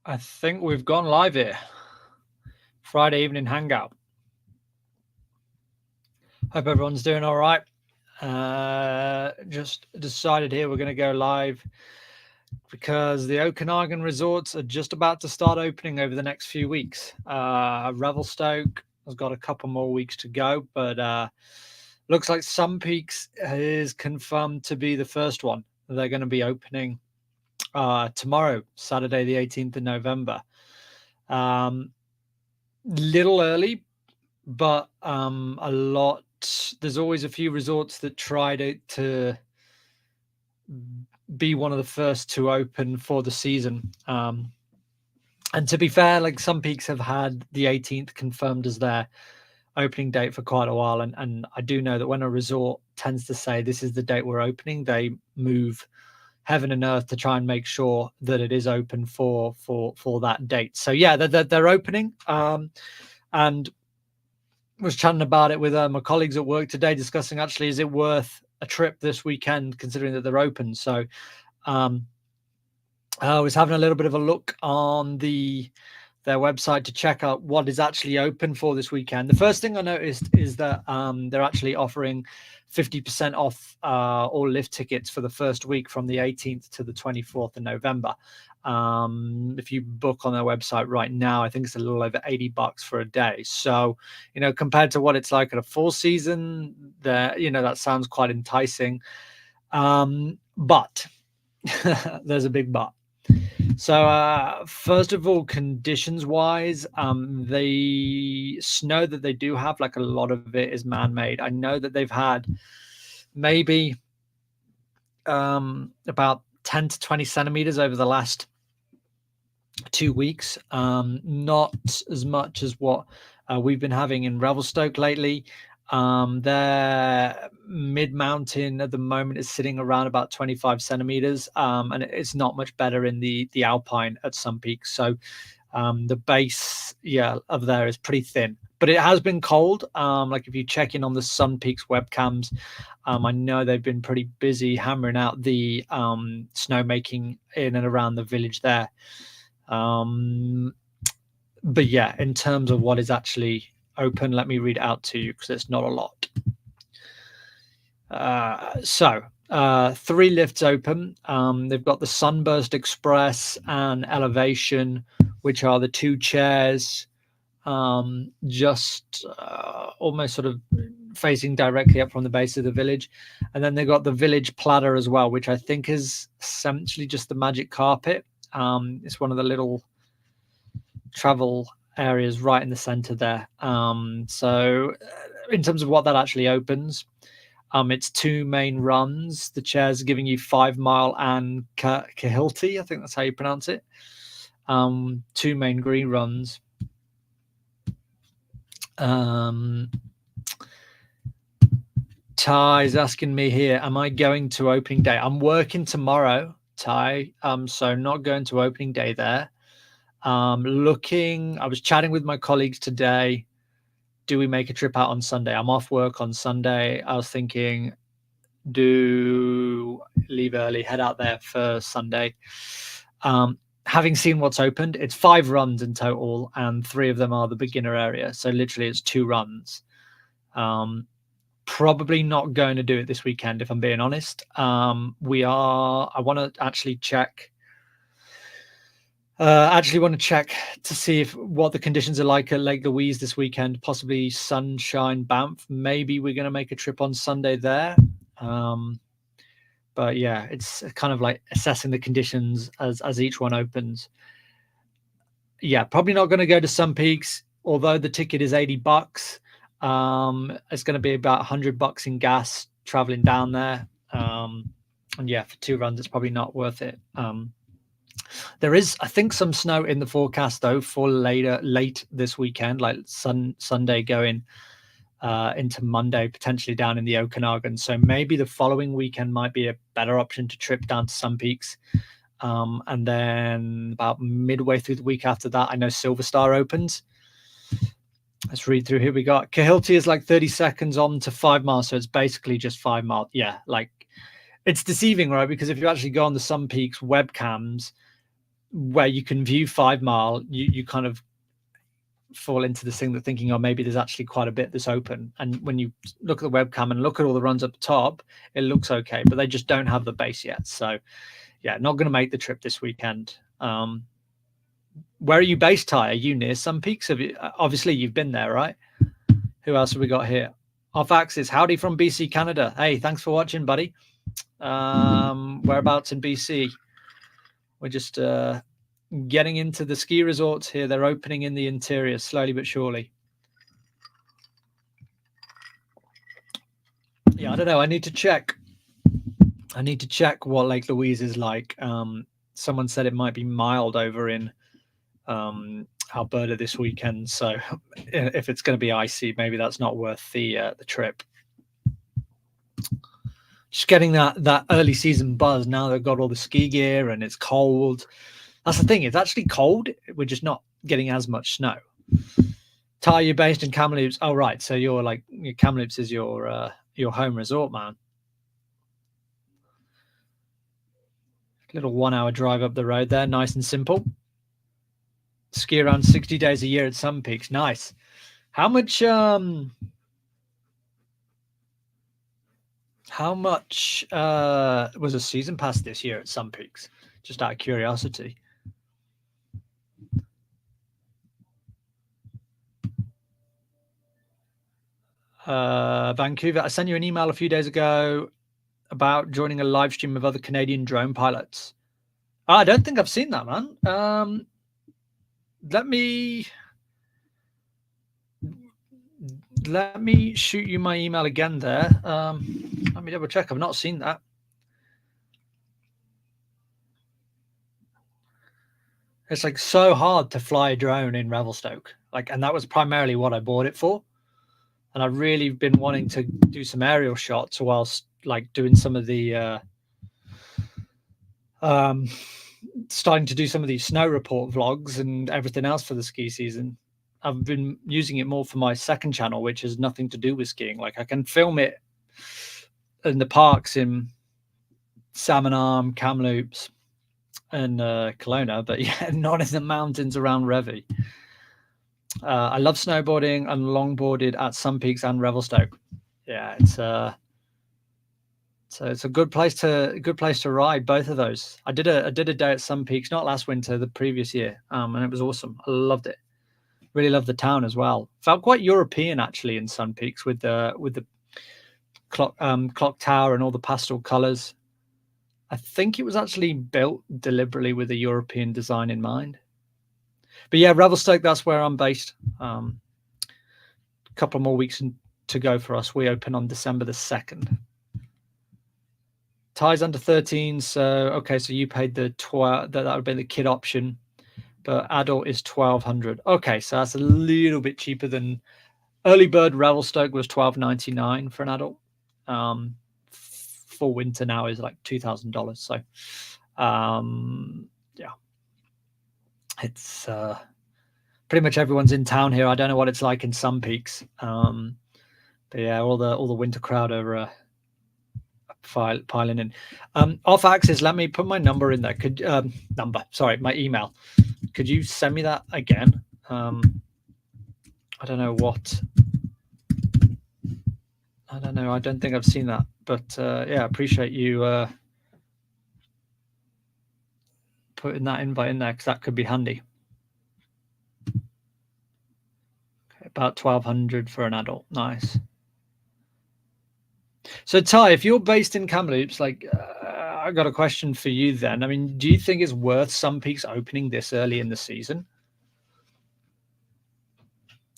I think we've gone live here. Friday evening hangout. Hope everyone's doing all right. Just decided here we're going to go live because the Okanagan resorts are just about to start opening over the next few weeks. Revelstoke has got a couple more weeks to go, but looks like Sun Peaks is confirmed to be the first one. They're going to be opening tomorrow, Saturday, the 18th of November. Little early, but a lot. There's always a few resorts that try to be one of the first to open for the season. And to be fair, like Sun Peaks have had the 18th confirmed as their opening date for quite a while, and I do know that when a resort tends to say this is the date we're opening, they move heaven and earth to try and make sure that it is open for that date. So yeah, they're opening, and was chatting about it with my colleagues at work today, discussing actually is it worth a trip this weekend considering that they're open. So I was having a little bit of a look on their website to check out what is actually open for this weekend. The first thing I noticed is that they're actually offering 50% off all lift tickets for the first week from the 18th to the 24th of November. If you book on their website right now, I think it's a little over $80 for a day. So, compared to what it's like at a full season, that sounds quite enticing. But there's a big but. So, first of all, conditions-wise, the snow that they do have, like a lot of it is man-made. I know that they've had maybe about 10 to 20 centimeters over the last 2 weeks. Not as much as what we've been having in Revelstoke lately. Their mid-mountain at the moment is sitting around about 25 centimeters, and it's not much better in the Alpine at Sun Peaks. So the base, of there is pretty thin, but it has been cold. Like if you check in on the Sun Peaks webcams, I know they've been pretty busy hammering out the snowmaking in and around the village there. But yeah, in terms of what is actually open, let me read it out to you because it's not a lot. So 3 lifts open. They've got the Sunburst Express and Elevation, which are the 2 chairs, just almost sort of facing directly up from the base of the village. And then they've got the Village Platter as well, which I think is essentially just the magic carpet. It's one of the little travel areas right in the center there. So in terms of what that actually opens, it's 2 main runs. The chairs are giving you 5 Mile and Kahilti, I think that's how you pronounce it. 2 main green runs. Ty is asking me here, am I going to opening day? I'm working tomorrow, Ty, so not going to opening day there. I was chatting with my colleagues today. Do we make a trip out on Sunday? I'm off work on Sunday. I was thinking, do leave early, head out there for Sunday. Having seen what's opened, it's 5 runs in total, and 3 of them are the beginner area. So literally it's 2 runs. Probably not going to do it this weekend, if I'm being honest. I want to actually check. Want to check to see what the conditions are like at Lake Louise this weekend, possibly Sunshine Banff. Maybe we're going to make a trip on Sunday there. But yeah, it's kind of like assessing the conditions as each one opens. Yeah, probably not going to go to Sun Peaks, although the ticket is $80. It's going to be about $100 in gas traveling down there. And yeah, for 2 runs, it's probably not worth it. There is, I think, some snow in the forecast though for late this weekend, like Sunday going into Monday, potentially down in the Okanagan. So maybe the following weekend might be a better option to trip down to Sun Peaks. And then about midway through the week after that, I know Silver Star opens. Let's read through here. We got Kahilti is like 30 seconds on to 5 miles. So it's basically just 5 miles. Yeah, like it's deceiving, right? Because if you actually go on the Sun Peaks webcams, where you can view 5 Mile, you kind of fall into this thing that thinking, oh, maybe there's actually quite a bit that's open. And when you look at the webcam and look at all the runs up the top, it looks okay, but they just don't have the base yet. So yeah, not going to make the trip this weekend. Where are you based, Ty? Are you near Sun Peaks? Have you, obviously you've been there, right? Who else have we got here? Off Axis, howdy from BC, Canada. Hey, thanks for watching, buddy. Whereabouts in BC? We're just getting into the ski resorts here. They're opening in the interior slowly but surely. Yeah, I don't know. I need to check. I need to check what Lake Louise is like. Someone said it might be mild over in Alberta this weekend. So if it's going to be icy, maybe that's not worth the trip. Just getting that early season buzz. Now they've got all the ski gear and it's cold. That's the thing. It's actually cold. We're just not getting as much snow. Ty, you're based in Kamloops. Oh, right. So you're like Kamloops is your home resort, man. Little 1 hour drive up the road there. Nice and simple. Ski around 60 days a year at Sun Peaks. Nice. How much was a season pass this year at Sun Peaks? Just out of curiosity. Vancouver, I sent you an email a few days ago about joining a live stream of other Canadian drone pilots. I don't think I've seen that, man. Let me shoot you my email again there. Let me double check. I've not seen that. It's like so hard to fly a drone in Revelstoke. And that was primarily what I bought it for. And I've really been wanting to do some aerial shots whilst doing some of the starting to do some of these snow report vlogs and everything else for the ski season. I've been using it more for my second channel, which has nothing to do with skiing. I can film it in the parks in Salmon Arm, Kamloops, and Kelowna, but yeah, not in the mountains around Revy. I love snowboarding and longboarded at Sun Peaks and Revelstoke. Yeah, it's a good place to ride both of those. I did a day at Sun Peaks, not last winter, the previous year, and it was awesome. I loved it. Really loved the town as well. Felt quite European actually in Sun Peaks with the clock tower and all the pastel colors. I think it was actually built deliberately with a European design in mind. But yeah, Revelstoke, that's where I'm based. A couple more weeks to go for us. We open on December the 2nd. Ty's under 13, so okay, so you paid the 12. That would be the kid option, but adult is 1,200. Okay, so that's a little bit cheaper than early bird. Revelstoke was $1,299 for an adult. For winter now is like $2,000. So, yeah, it's pretty much everyone's in town here. I don't know what it's like in Sun Peaks, but yeah, all the winter crowd are piling in. Off Axis, let me put my number in there. My email. Could you send me that again? I don't know what. I don't know. I don't think I've seen that, but yeah, I appreciate you putting that invite in there because that could be handy. Okay, about 1,200 for an adult. Nice. So Ty, if you're based in Kamloops, I got a question for you then. I mean, do you think it's worth Sun Peaks opening this early in the season?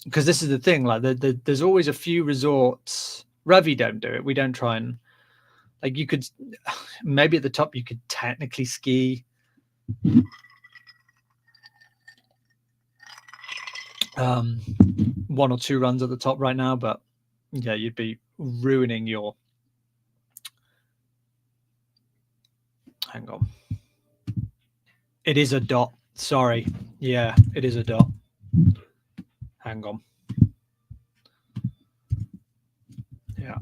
Because this is the thing, there's always a few resorts. Revy don't do it. We don't try and you could maybe at the top you could technically ski. One or two runs at the top right now, but yeah, you'd be ruining your. Hang on. It is a dot. Sorry. Yeah, it is a dot. Hang on. Yeah.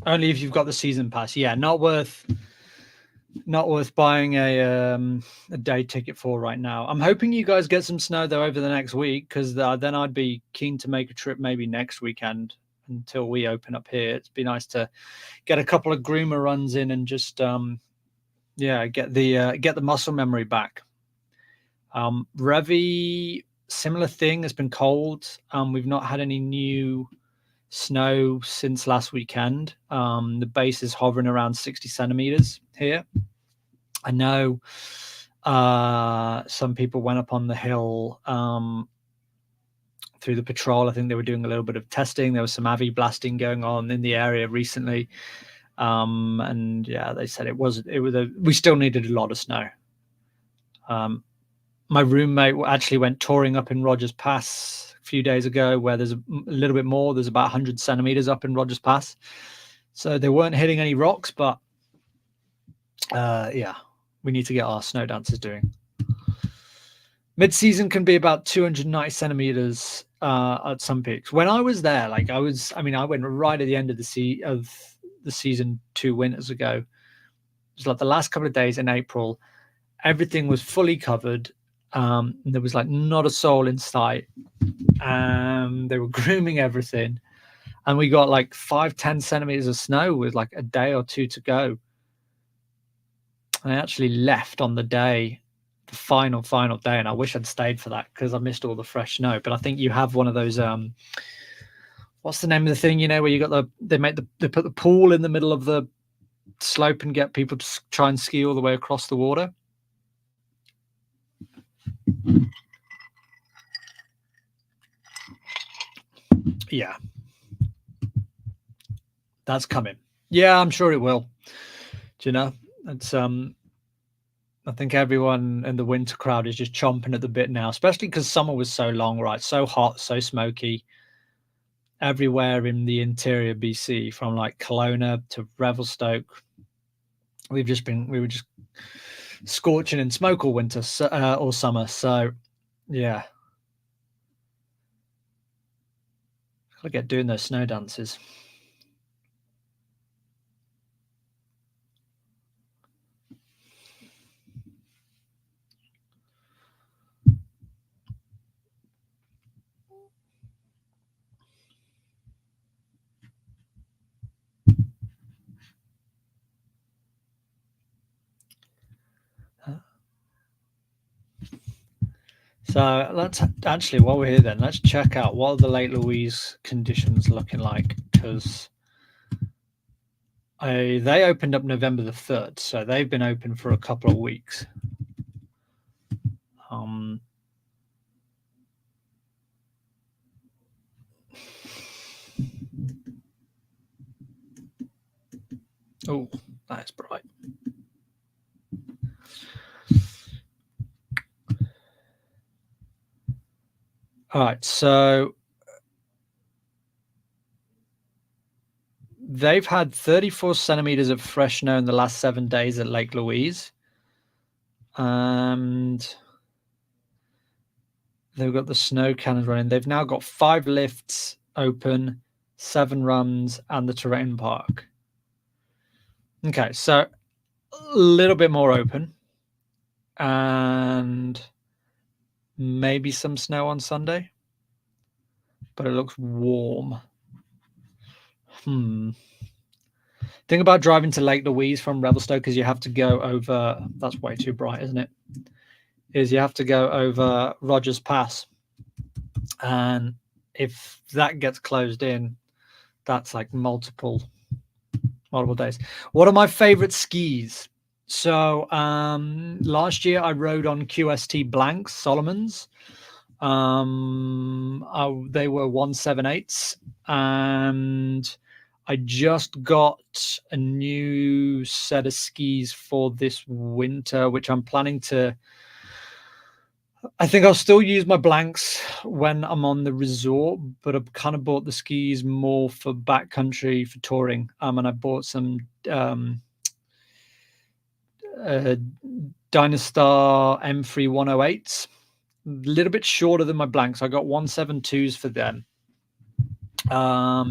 Only if you've got the season pass. Yeah, not worth buying a day ticket for right now. I'm hoping you guys get some snow though over the next week, because then I'd be keen to make a trip maybe next weekend until we open up here. It'd be nice to get a couple of groomer runs in and just get the muscle memory back. Revy, similar thing. It's been cold. We've not had any new snow since last weekend. The base is hovering around 60 centimeters here. I know some people went up on the hill through the patrol. I think they were doing a little bit of testing. There was some AVI blasting going on in the area recently. And yeah, they said we still needed a lot of snow. My roommate actually went touring up in Rogers Pass a few days ago, where there's a little bit more. There's about 100 centimeters up in Rogers Pass. So they weren't hitting any rocks, but yeah, we need to get our snow dancers doing. Mid-season can be about 290 centimeters at some peaks. When I was there, I went right at the end of the season 2 winters ago. It was like the last couple of days in April. Everything was fully covered. There was not a soul in sight. They were grooming everything. And we got 5-10 centimeters of snow with a day or two to go. And I actually left on the day, the final day, and I wish I'd stayed for that because I missed all the fresh snow. But I think you have one of those what's the name of the thing, where you got they put the pool in the middle of the slope and get people to try and ski all the way across the water. Yeah, that's coming. Yeah, I'm sure it will. Do you know? It's I think everyone in the winter crowd is just chomping at the bit now, especially because summer was so long, right? So hot, so smoky. Everywhere in the interior BC, from Kelowna to Revelstoke, we were just scorching in smoke all winter or summer. So yeah, gotta get doing those snow dances. So let's actually, while we're here, then let's check out what are the Lake Louise conditions looking like, because they opened up November the 3rd, so they've been open for a couple of weeks. Oh, that is bright. All right, so they've had 34 centimeters of fresh snow in the last 7 days at Lake Louise. And they've got the snow cannons running. They've now got 5 lifts open, 7 runs, and the terrain park. Okay, so a little bit more open. And maybe some snow on Sunday. But it looks warm. Thing about driving to Lake Louise from Revelstoke is you have to go over, that's way too bright, isn't it? Is you have to go over Rogers Pass. And if that gets closed in, that's multiple days. What are my favorite skis? So last year I rode on QST Blanks Solomons. They were 178s, and I just got a new set of skis for this winter, which I'm planning to. I think I'll still use my Blanks when I'm on the resort, but I've kind of bought the skis more for backcountry, for touring. And I bought some Dynastar M3 108s, a little bit shorter than my Blanks. I got 172s for them.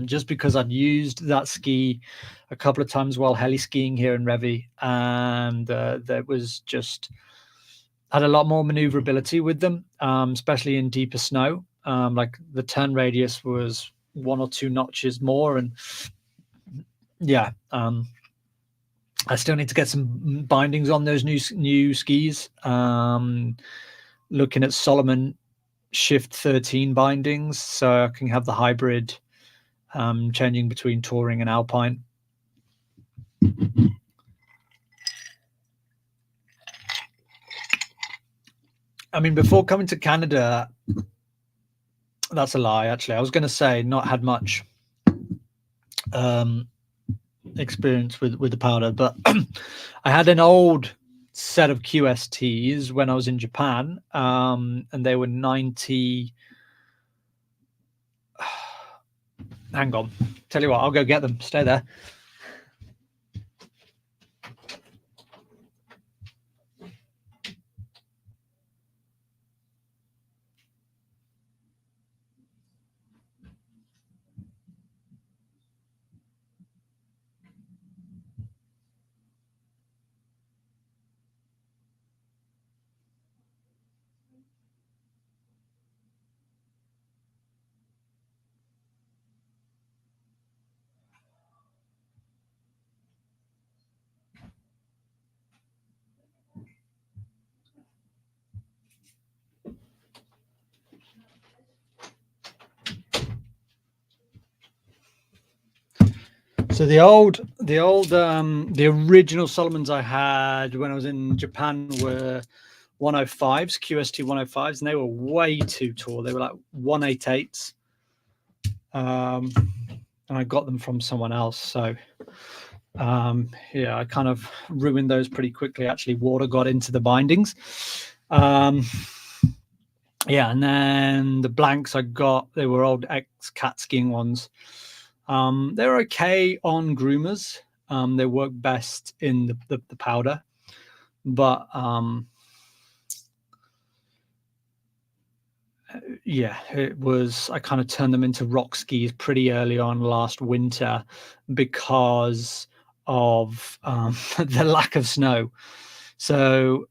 just because I'd used that ski a couple of times while heli skiing here in Revi, and that was just had a lot more maneuverability with them, especially in deeper snow. Like the turn radius was 1 or 2 notches more, and yeah, I still need to get some bindings on those new skis. Looking at Solomon Shift 13 bindings, so I can have the hybrid, changing between touring and alpine. I mean, before coming to Canada, that's a lie. Actually, I was going to say not had much experience with the powder, but I had an old set of QSTs when I was in Japan, and they were 90. Hang on, tell you what, I'll go get them. Stay there. So the original Solomons I had when I was in Japan were 105s, QST 105s, and they were way too tall. They were like 188s, and I got them from someone else. So yeah, I kind of ruined those pretty quickly. Actually, water got into the bindings. Yeah, and then the blanks I got, they were old ex-cat skiing ones. They're okay on groomers. They work best in the powder, but yeah, it was. I kind of turned them into rock skis pretty early on last winter because of the lack of snow. So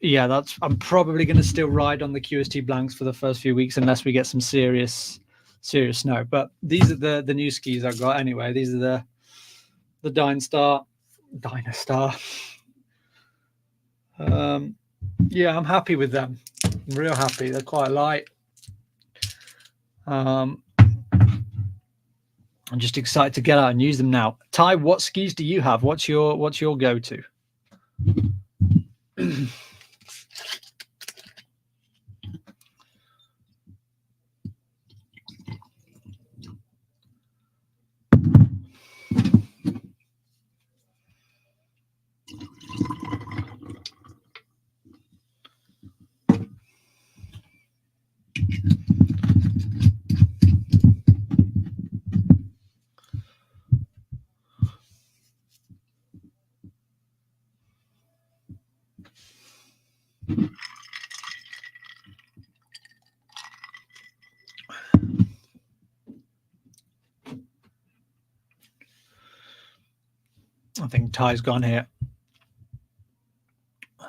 yeah, I'm probably going to still ride on the QST blanks for the first few weeks unless we get some serious snow. But these are the new skis I've got anyway. These are the Dynastar. Yeah, I'm happy with them. I'm real happy. They're quite light. I'm just excited to get out and use them now. Ty, what skis do you have? What's your go-to? I think Ty's gone here. This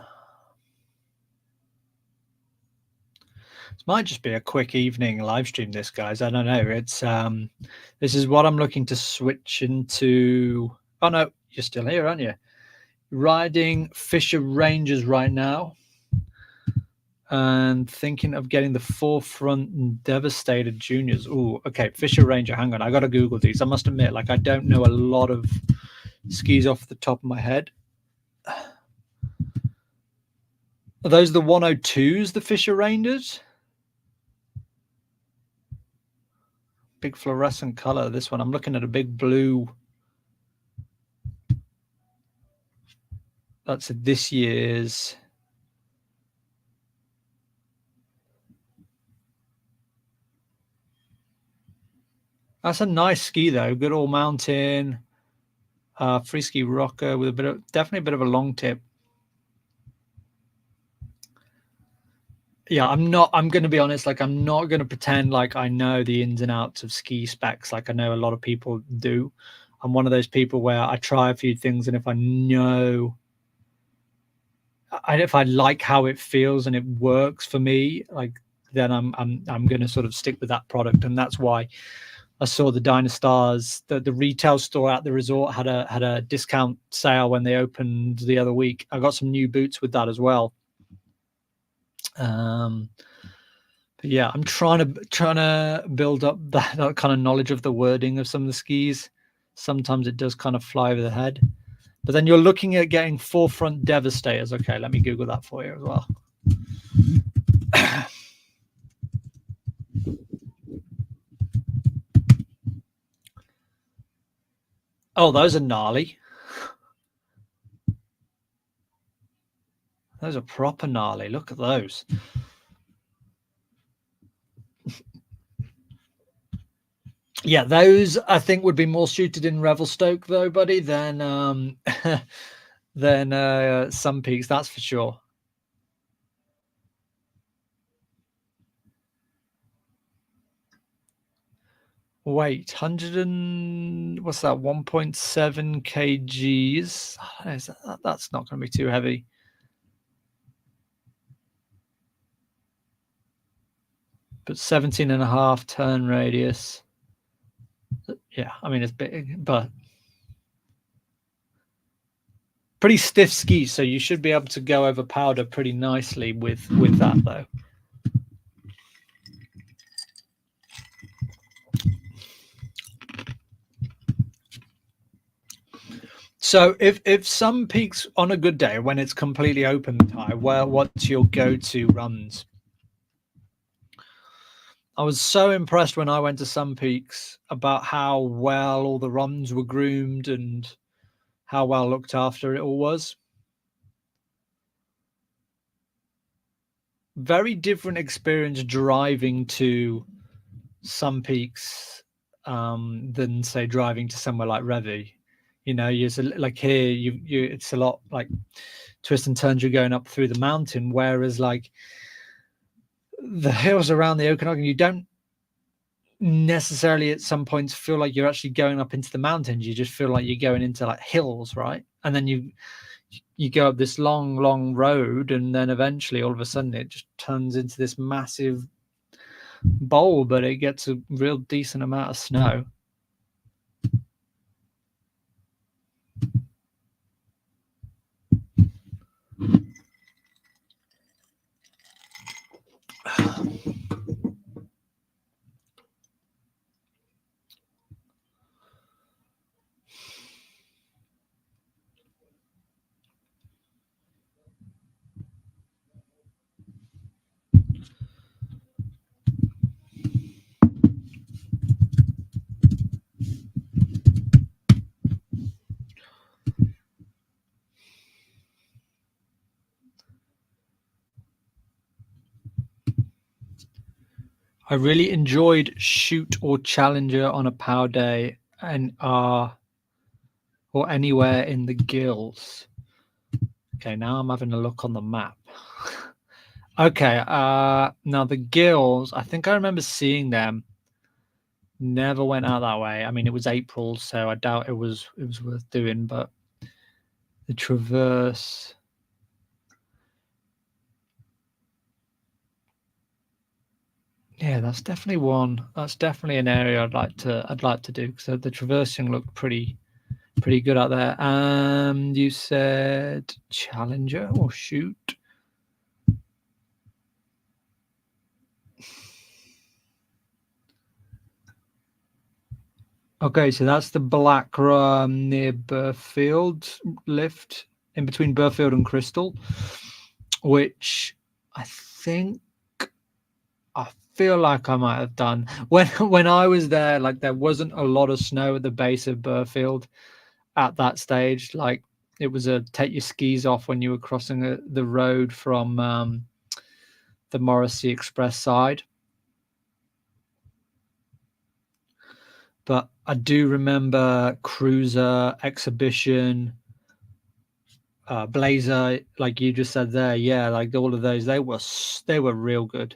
might just be a quick evening live stream, this, guys. I don't know. It's this is what I'm looking to switch into. Oh no, you're still here, aren't you? Riding Fisher Rangers right now, and thinking of getting the Forefront and Devastated Juniors. Oh, okay. Fisher Ranger. Hang on, I got to Google these. I must admit, like, I don't know a lot of skis off the top of my head. Are those the 102s, the Fisher Rangers? Big fluorescent color. This one, I'm looking at a big blue. That's this year's. That's a nice ski though. Good all mountain, free ski rocker with definitely a bit of a long tip. Yeah, I'm going to be honest, like I'm not going to pretend like I know the ins and outs of ski specs like I know a lot of people do. I'm one of those people where I try a few things, and if I know if I like how it feels and it works for me, like then I'm going to sort of stick with that product. And that's why I saw the Dynastars, the retail store at the resort had a discount sale when they opened the other week. I got some new boots with that as well. But yeah, I'm trying to build up that kind of knowledge of the wording of some of the skis. Sometimes it does kind of fly over the head. But then you're looking at getting forefront devastators. Okay, let me Google that for you as well. Oh, those are gnarly. Those are proper gnarly. Look at those. Yeah, those I think would be more suited in Revelstoke though, buddy, than than some peaks. That's for sure. Wait, 100 and what's that? 1.7 kgs. That's not going to be too heavy. But 17 and a half turn radius. Yeah, I mean it's big, but pretty stiff skis, so you should be able to go over powder pretty nicely with that though. So if some peaks on a good day when it's completely open, Ty, what's your go-to runs? I was so impressed when I went to some peaks about how well all the runs were groomed and how well looked after it all was. Very different experience driving to some peaks than say driving to somewhere like Revi. You know, you like here, you it's a lot like twists and turns. You're going up through the mountain, whereas like the hills around the Okanagan, you don't necessarily at some points feel like you're actually going up into the mountains. You just feel like you're going into like hills, right? And then you go up this long road, and then eventually all of a sudden it just turns into this massive bowl, but it gets a real decent amount of snow. I really enjoyed shoot or challenger on a power day and or anywhere in the gills. Okay, now I'm having a look on the map. Okay, now the gills, I think I remember seeing them. Never went out that way. I mean, it was April, so I doubt it was worth doing, but the traverse. Yeah, that's definitely one. That's definitely an area I'd like to do. So the traversing looked pretty good out there. You said challenger or shoot? Okay, so that's the black near Burfield lift in between Burfield and Crystal, which I think I feel like I might have done when I was there. Like there wasn't a lot of snow at the base of Burfield at that stage. Like it was a take your skis off when you were crossing the road from the Morrissey Express side. But I do remember Cruiser Exhibition Blazer, like you just said there, yeah, like all of those, they were real good.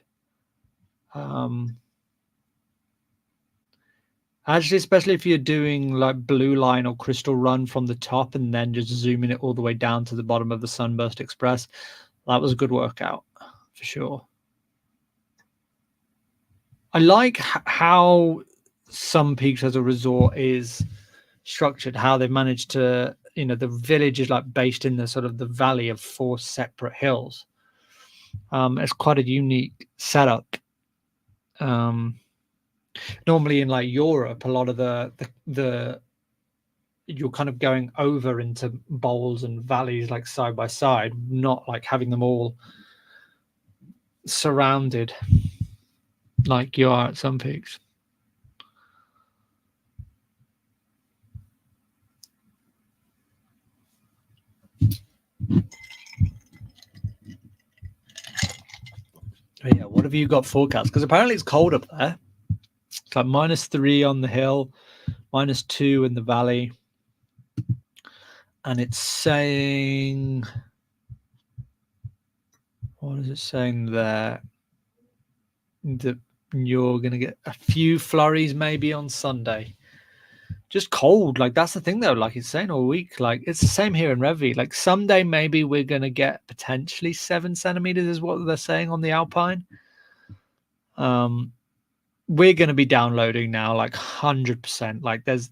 Actually, especially if you're doing like Blue Line or Crystal Run from the top and then just zooming it all the way down to the bottom of the Sunburst Express, that was a good workout for sure. I like how Sun Peaks as a resort is structured, how they've managed to, the village is like based in the sort of the valley of 4 separate hills. It's quite a unique setup. Normally in like Europe, a lot of the you're kind of going over into bowls and valleys like side by side, not like having them all surrounded like you are at Sun Peaks. Yeah, what have you got forecast? Because apparently it's cold up there. It's like -3 on the hill, -2 in the valley. And it's saying, what is it saying there? That you're going to get a few flurries maybe on Sunday. Just cold. Like, that's the thing, though. Like, it's saying all week. Like, it's the same here in Revy. Like, someday maybe we're going to get potentially 7 centimeters, is what they're saying on the Alpine. We're going to be downloading now, like 100%. Like, there's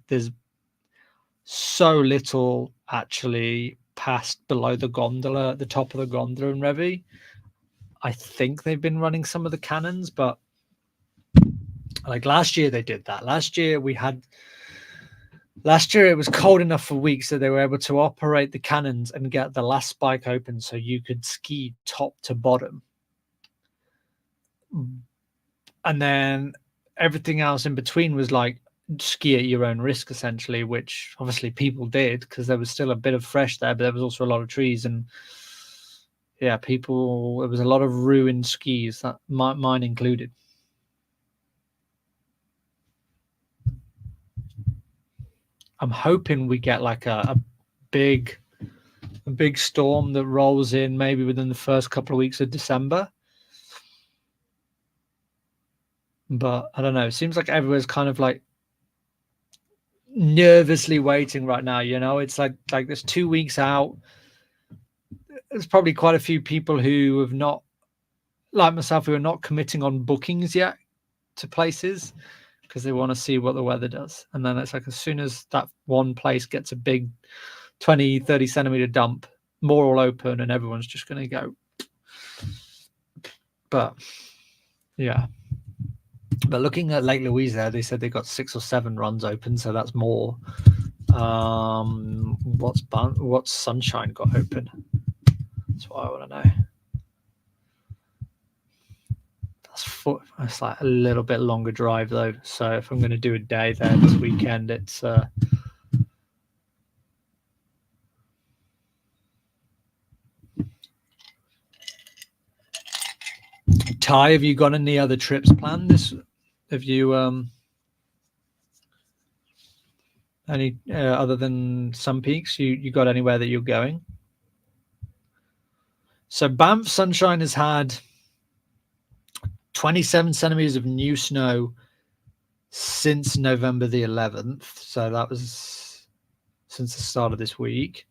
so little actually passed below the gondola, the top of the gondola in Revy. I think they've been running some of the cannons, but like last year they did that. Last year it was cold enough for weeks that they were able to operate the cannons and get the last spike open so you could ski top to bottom. And then everything else in between was like ski at your own risk, essentially, which obviously people did because there was still a bit of fresh there, but there was also a lot of trees. And yeah, there was a lot of ruined skis, that mine included. I'm hoping we get like a big storm that rolls in maybe within the first couple of weeks of December. But I don't know. It seems like everyone's kind of like nervously waiting right now. It's like there's 2 weeks out. There's probably quite a few people who have not, like myself, who are not committing on bookings yet to places because they want to see what the weather does. And then it's like as soon as that one place gets a big 20, 30 centimeter dump, more will open and everyone's just going to go. But yeah. But looking at Lake Louise there, they said they got 6 or 7 runs open, so that's more. What's Sunshine got open? That's what I want to know. That's like a little bit longer drive though. So if I'm going to do a day there this weekend, it's Ty, have you got any other trips planned have you any other than Sun Peaks? You got anywhere that you're going? So Banff Sunshine has had 27 centimeters of new snow since November the 11th. So that was since the start of this week.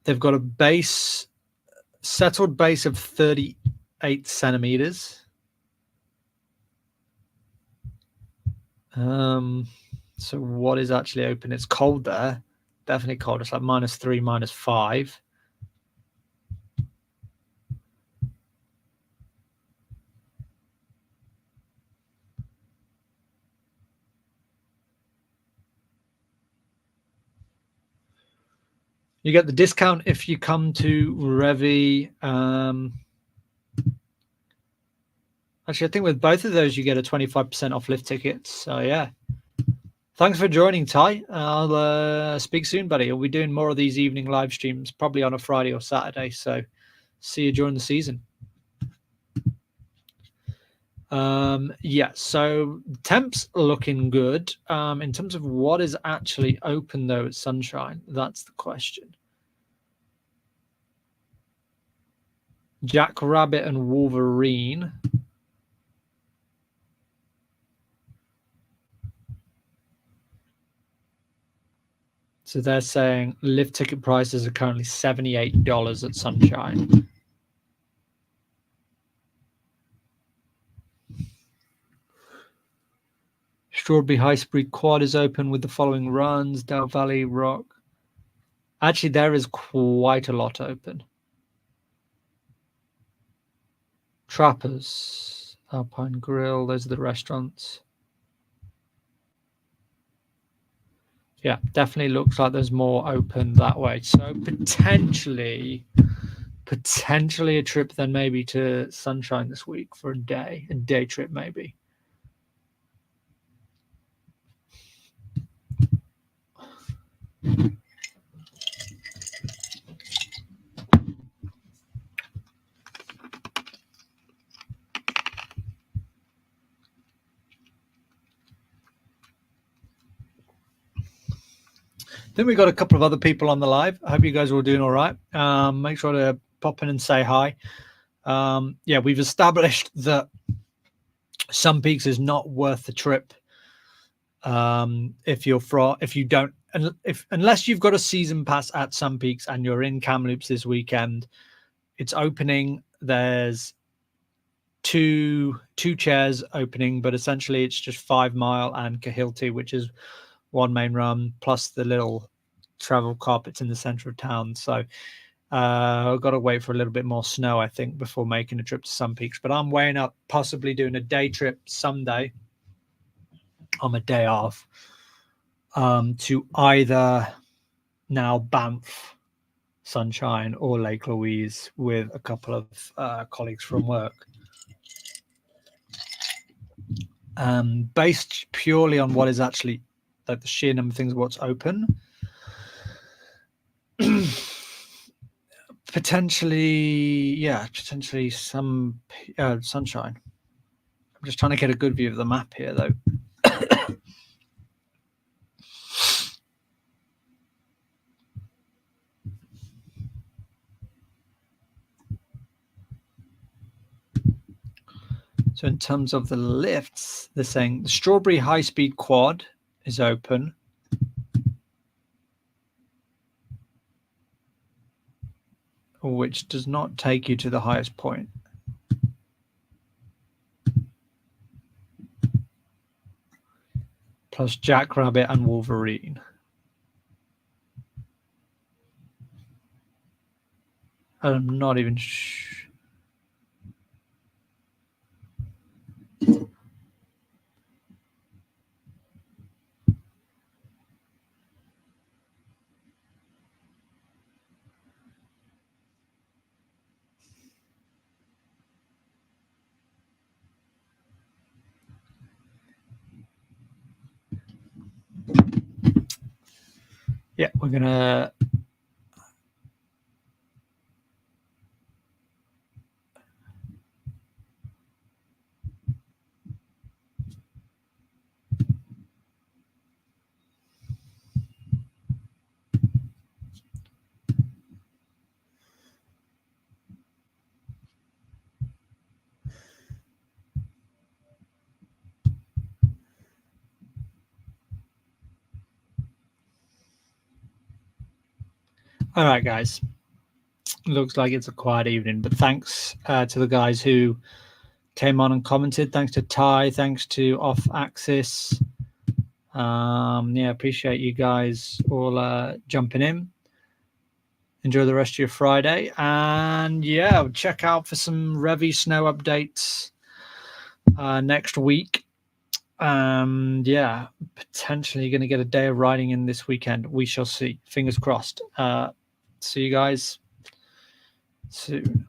They've got a settled base of 38 centimeters. So what is actually open? It's cold there. Definitely cold. It's like -3, -5. You get the discount if you come to Revy. Actually, I think with both of those, you get a 25% off lift tickets. So yeah. Thanks for joining, Ty. I'll speak soon, buddy. We'll be doing more of these evening live streams, probably on a Friday or Saturday. So see you during the season. Yeah, so temps looking good. In terms of what is actually open, though, at Sunshine, that's the question. Jackrabbit and Wolverine. So they're saying lift ticket prices are currently $78 at Sunshine. Strawberry High Speed Quad is open with the following runs. Del Valley Rock. Actually, there is quite a lot open. Trappers, Alpine Grill, those are the restaurants. Yeah, definitely looks like there's more open that way. So potentially a trip then maybe to Sunshine this week for a day trip maybe. I think we got a couple of other people on the live. I hope you guys are all doing all right. Make sure to pop in and say hi. Yeah, we've established that Sun Peaks is not worth the trip. If you don't, unless you've got a season pass at Sun Peaks and you're in Kamloops this weekend, it's opening. There's two chairs opening, but essentially it's just 5 Mile and Kahilti, which is one main run plus the little travel carpets in the center of town. So I've got to wait for a little bit more snow, I think, before making a trip to Sun Peaks. But I'm weighing up possibly doing a day trip someday on my day off to either now Banff, Sunshine, or Lake Louise with a couple of colleagues from work. Based purely on what is actually like the sheer number of things what's open. Potentially some Sunshine. I'm just trying to get a good view of the map here though. So in terms of the lifts, they're saying the Strawberry High Speed Quad is open. Which does not take you to the highest point. Plus Jackrabbit and Wolverine. I'm not even Yeah, we're gonna all right, guys. Looks like it's a quiet evening, but thanks to the guys who came on and commented. Thanks to Ty. Thanks to Off Axis. Yeah, appreciate you guys all jumping in. Enjoy the rest of your Friday, and yeah, check out for some Revy snow updates next week. Yeah, potentially going to get a day of riding in this weekend. We shall see. Fingers crossed. See you guys soon.